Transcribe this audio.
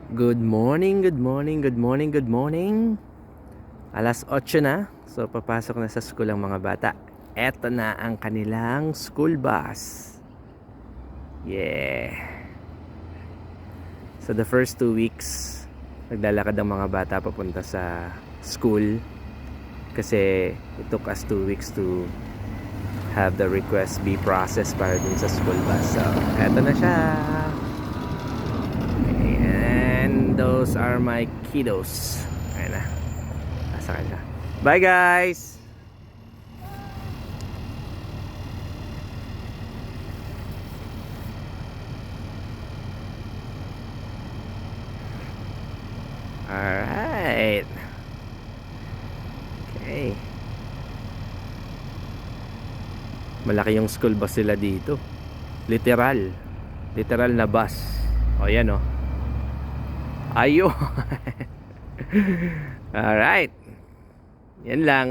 Good morning, good morning, good morning, good morning. Alas 8 na. So papasok na sa school ang mga bata. Eto na ang kanilang school bus. Yeah. So the first 2 weeks naglalakad ang mga bata papunta sa school kasi it took us 2 weeks to have the request be processed para dun sa school bus. So eto na siya. And those are my kiddos. Ayan na. Nasa kanila. Bye guys! Alright. Okay. Malaki yung school bus sila dito. Literal. Literal na bus. O yan o. Ayun. Alright. Yan lang.